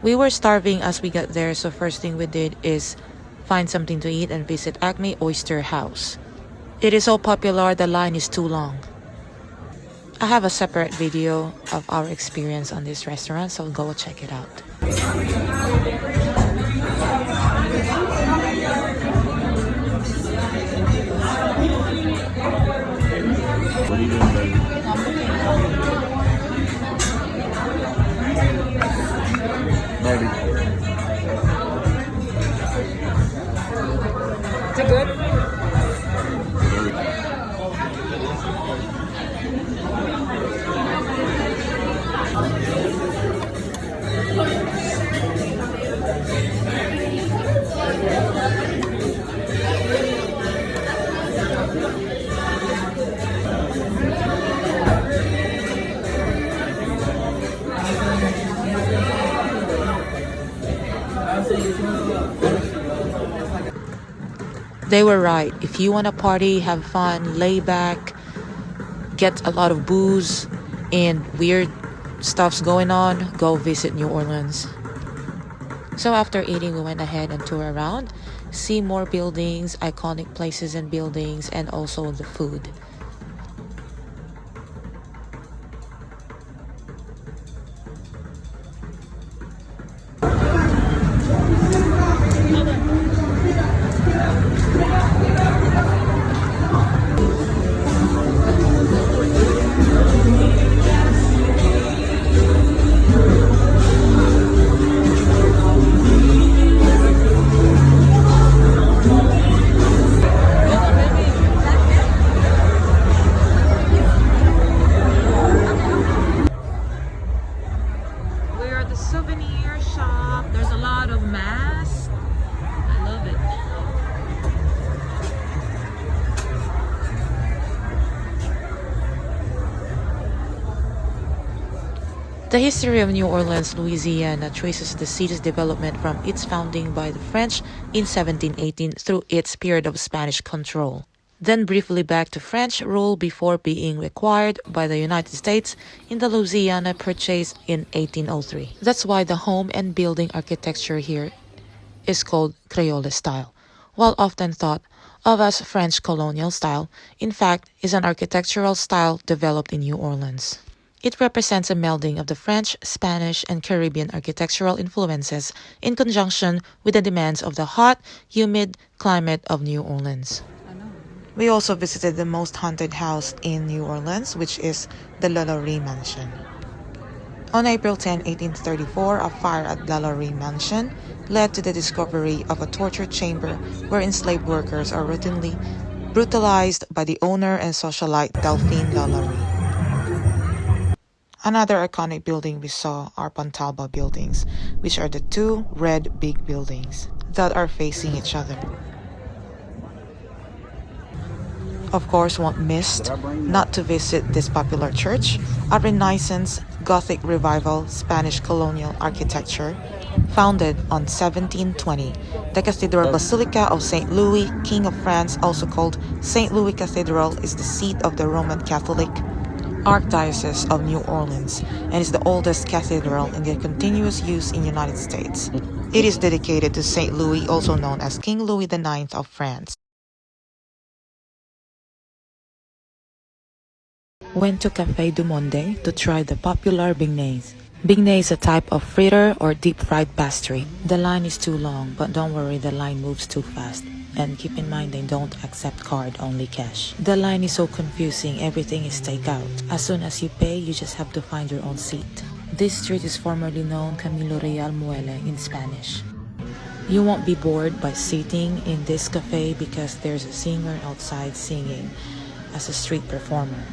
We were starving as we got there, so first thing we did is find something to eat and visit Acme Oyster House. It is so popular, the line is too long. I have a separate video of our experience on this restaurant, so go check it out. What are you doing, baby? Baby. Is it good? They were right. If you want to party, have fun, lay back, get a lot of booze and weird stuff's going on, go visit New Orleans. So after eating, we went ahead and tour around, see more buildings, iconic places and buildings, and also the food. We're at the souvenir shop. There's a lot of masks. I love it. The history of New Orleans, Louisiana traces the city's development from its founding by the French in 1718 through its period of Spanish control, then briefly back to French rule before being acquired by the United States in the Louisiana Purchase in 1803. That's why the home and building architecture here is called Creole style, while often thought of as French colonial style, in fact is an architectural style developed in New Orleans. It represents a melding of the French, Spanish, and Caribbean architectural influences in conjunction with the demands of the hot, humid climate of New Orleans. We also visited the most haunted house in New Orleans, which is the Alley Mansion. On April 10, 1834, a fire at Alley Mansion led to the discovery of a torture chamber where enslaved workers are routinely brutalized by the owner and socialite Delphine Lalaurie. Another iconic building we saw are Pontalba buildings, which are the two red big buildings that are facing each other. Of course, won't miss not to visit this popular church, a Renaissance Gothic Revival Spanish colonial architecture founded on 1720. The Cathedral Basilica of St. Louis, King of France, also called St. Louis Cathedral, is the seat of the Roman Catholic Archdiocese of New Orleans and is the oldest cathedral in the continuous use in the United States. It is dedicated to St. Louis, also known as King Louis IX of France. Went to Café du Monde to try the popular beignets. Beignet is a type of fritter or deep-fried pastry. The line is too long, but don't worry, the line moves too fast. And keep in mind they don't accept card, only cash. The line is so confusing, everything is takeout. As soon as you pay, you just have to find your own seat. This street is formerly known Camilo Real Muele in Spanish. You won't be bored by sitting in this cafe because there's a singer outside singing as a street performer.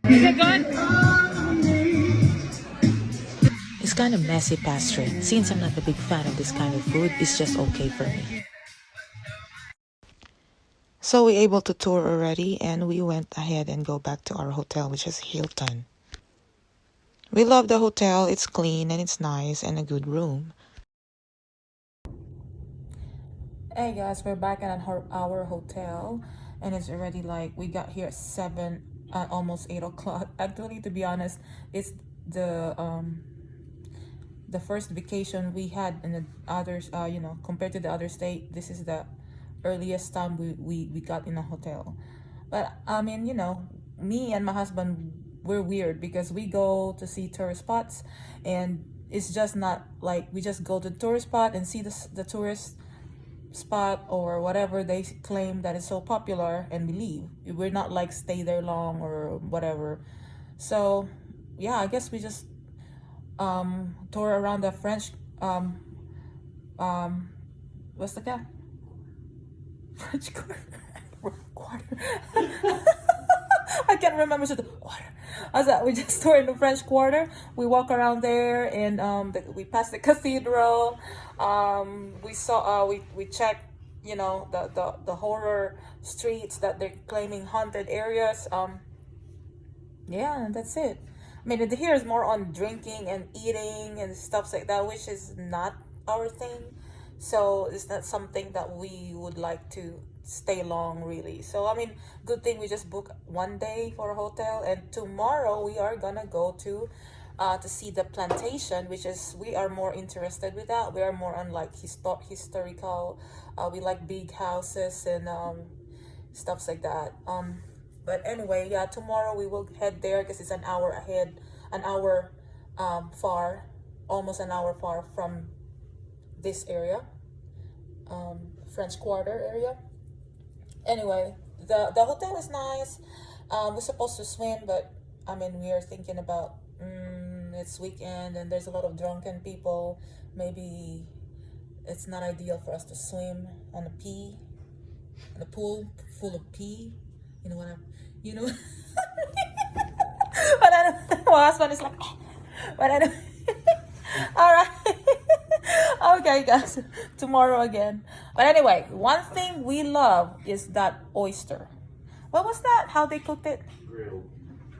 Is it good? It's kind of messy pastry. Since I'm not a big fan of this kind of food, it's just okay for me. So we able to tour already and we went ahead and go back to our hotel, which is Hilton. We love the hotel. It's clean and it's nice and a good room. Hey guys, we're back at our hotel and it's already like we got here at 7 almost 8 o'clock. Actually, to be honest, it's the first vacation we had in the others. Compared to the other state, this is the earliest time we got in a hotel. But I mean, me and my husband, we're weird because we go to see tourist spots, and it's just not like we just go to the tourist spot and see the tourist spot or whatever they claim that is so popular and we leave. We're not like stay there long or whatever. So yeah, I guess we just tour around the French what's the guy? French quarter. I can't remember the quarter. I said we just tour in the French Quarter. We walk around there, and we passed the cathedral. We saw we checked, the horror streets that they're claiming haunted areas. Yeah, and that's it. I mean, here is more on drinking and eating and stuff like that, which is not our thing. So it's not something that we would like to stay long, really. So I mean, good thing we just book one day for a hotel, and tomorrow we are gonna go to see the plantation, which is we are more interested with that. We are more on like historical. We like big houses and stuff like that. But anyway, yeah, tomorrow we will head there because it's an hour ahead, an hour far, almost an hour far from this area, French Quarter area. Anyway, the hotel is nice. We're supposed to swim, but I mean, we are thinking about it's weekend and there's a lot of drunken people. Maybe it's not ideal for us to swim on a pool full of pee. You know what you know. But I don't, my husband is like, but I don't. All right. Okay, guys. Tomorrow again. But anyway, one thing we love is that oyster. What was that? How they cooked it? Grilled.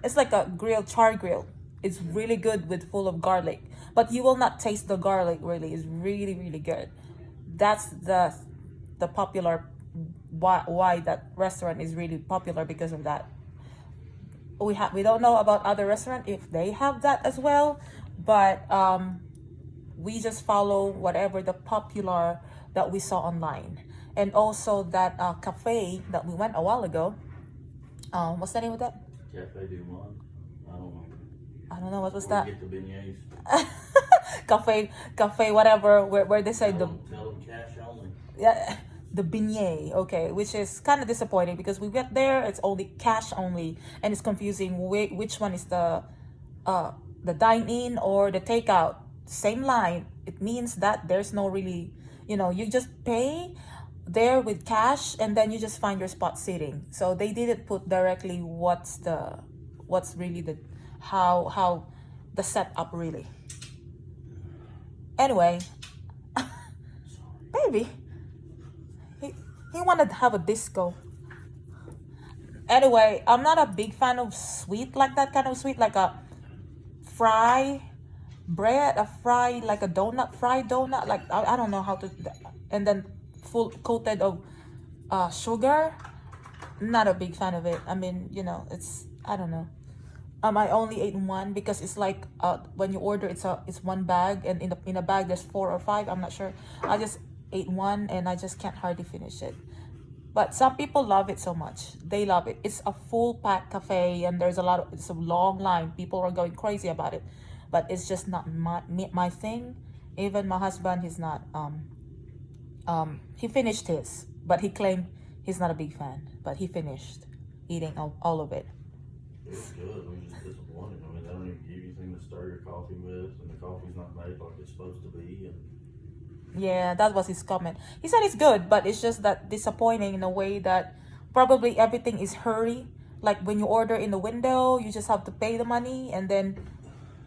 It's like a char grill. It's really good with full of garlic. But you will not taste the garlic really. It's really, really good. That's the popular why that restaurant is really popular because of that. We don't know about other restaurant if they have that as well, but we just follow whatever the popular that we saw online. And also that cafe that we went a while ago. What's the name of that? Cafe du Monde. I don't know what was Where that. you get the beignets. cafe whatever where they say Tell them cash only. yeah, the beignet, okay, which is kind of disappointing because we went there, it's only cash only, and it's confusing which one is the dine-in or the takeout. Same line. It means that there's no really, you just pay there with cash and then you just find your spot sitting. So they didn't put directly what's really the how the setup really. Anyway, baby, he wanted to have a disco. Anyway, I'm not a big fan of sweet, like that kind of sweet, like a fry bread, a fry, like a donut, fried donut, like I don't know how to, and then full coated of sugar. Not a big fan of it. I mean, it's, I don't know. I only ate one because it's like when you order, it's one bag, and in a bag there's 4 or 5. I'm not sure. I just ate one and I just can't hardly finish it. But some people love it so much. They love it. It's a full pack cafe and there's it's a long line. People are going crazy about it. But it's just not my thing. Even my husband, he's not he finished his, but he claimed he's not a big fan. But he finished eating all of it. It was good. I mean, it's disappointing. I mean, they don't even give you anything to stir your coffee with, and the coffee's not made like it's supposed to be. And yeah, that was his comment. He said it's good, but it's just that disappointing in a way that probably everything is hurry. Like when you order in the window, you just have to pay the money and then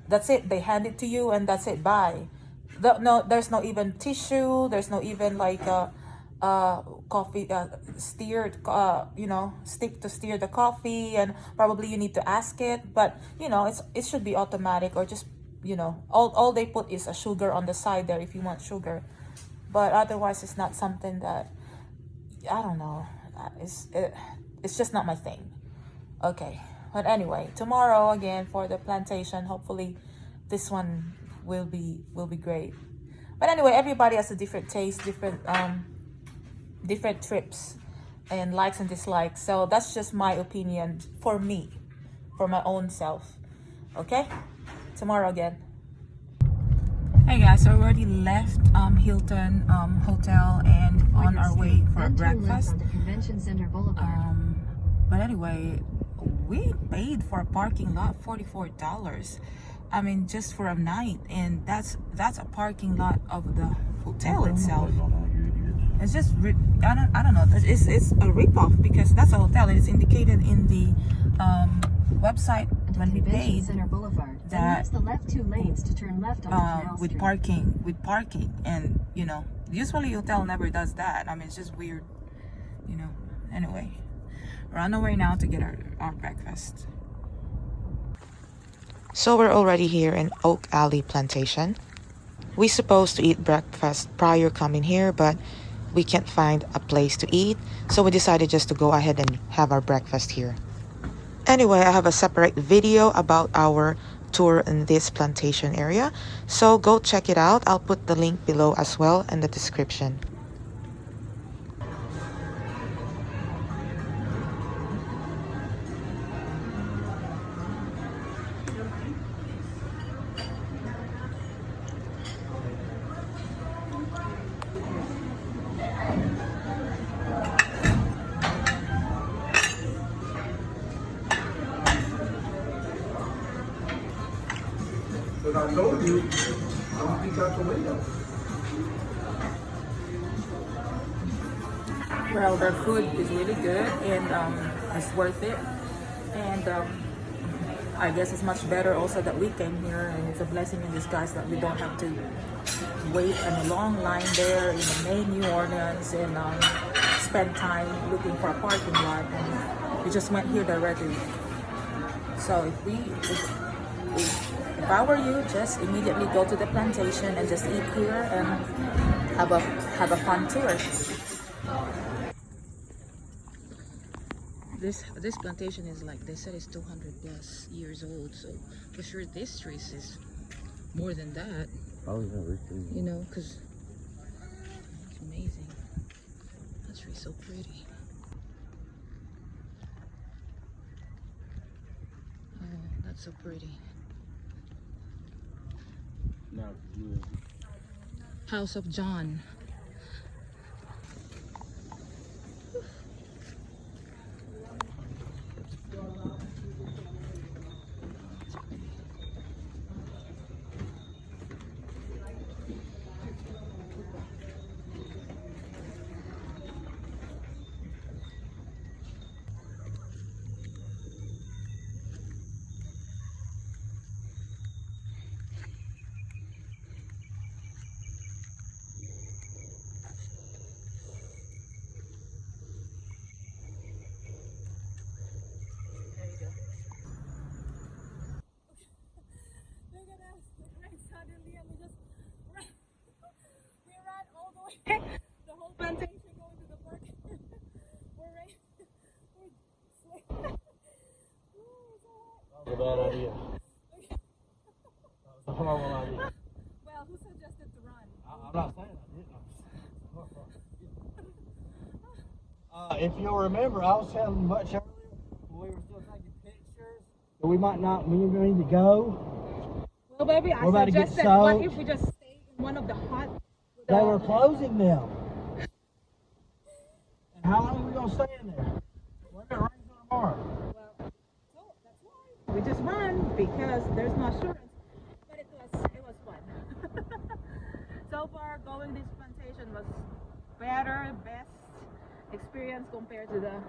that's it. They hand it to you and that's it. Bye. There's no even tissue. There's no even like coffee steered, stick to steer the coffee, and probably you need to ask it. But it should be automatic, or just all they put is a sugar on the side there if you want sugar. But otherwise, it's not something that, I don't know. It's just not my thing. Okay, But anyway, tomorrow again for the plantation. Hopefully this one will be great. But anyway, everybody has a different taste, different trips and likes and dislikes. So that's just my opinion for me, for my own self. Okay, tomorrow again. Hey guys, so we already left Hilton Hotel and on our way for breakfast. Convention Center Boulevard. But anyway, we paid for a parking lot $44. I mean, just for a night, and that's a parking lot of the hotel itself. It's just I don't know. It's a ripoff because that's a hotel and it's indicated in the website when we paid Center Boulevard. that the left 2 lanes to turn left on with parking, and you know, usually hotel never does that. I mean, it's just weird, you know. Anyway, we're on our way now to get our breakfast. So we're already here in Oak Alley Plantation. We supposed to eat breakfast prior coming here, but we can't find a place to eat, so we decided just to go ahead and have our breakfast here. Anyway, I have a separate video about our tour in this plantation area, so go check it out. I'll put the link below as well in the description. But I told you, don't peek out the window. Well, their food is really good and it's worth it. And I guess it's much better also that we came here, and it's a blessing in disguise that we don't have to wait in a long line there in the main New Orleans and spend time looking for a parking lot. And we just went here directly. So if I were you, just immediately go to the plantation and just eat here and have a fun tour. This plantation is, like they said, it's 200 plus years old, so for sure this tree is more than that. Oh yeah, this tree. You know, because it's amazing. That tree's so pretty. Oh, that's so pretty. No, House of John. The whole plantation going to the park. We're ready. that was a bad idea. That was a horrible idea. Well, who suggested to run? I'm not saying I didn't. If you'll remember, I was telling you much earlier when we were still taking pictures that we might not, we were going to go. Well, baby, We're about I to get suggested, what soaked. if we just stay in one of the hot... They were closing them. And how long are we going to stay in there? What if it rains tomorrow? Well, so that's why we just run, because there's no assurance. But it was fun. So far, going this plantation was best experience compared to the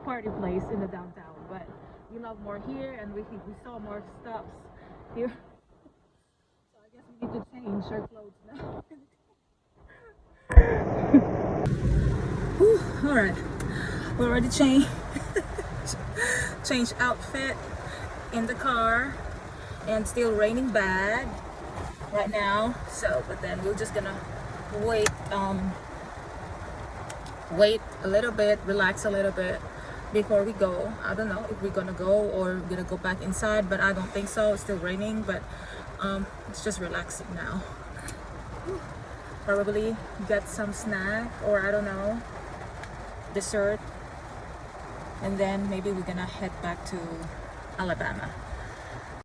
party place in the downtown. But we love more here, and we saw more stops here. So I guess we need to change our clothes now. Whew, all right, we already changed outfit in the car, and still raining bad right now. So, but then we're just gonna wait a little bit, relax a little bit, before we go. I don't know if we're gonna go or we're gonna go back inside, but I don't think so. It's still raining, but it's just relaxing now. Probably get some snack or I don't know, dessert, and then maybe we're gonna head back to Alabama.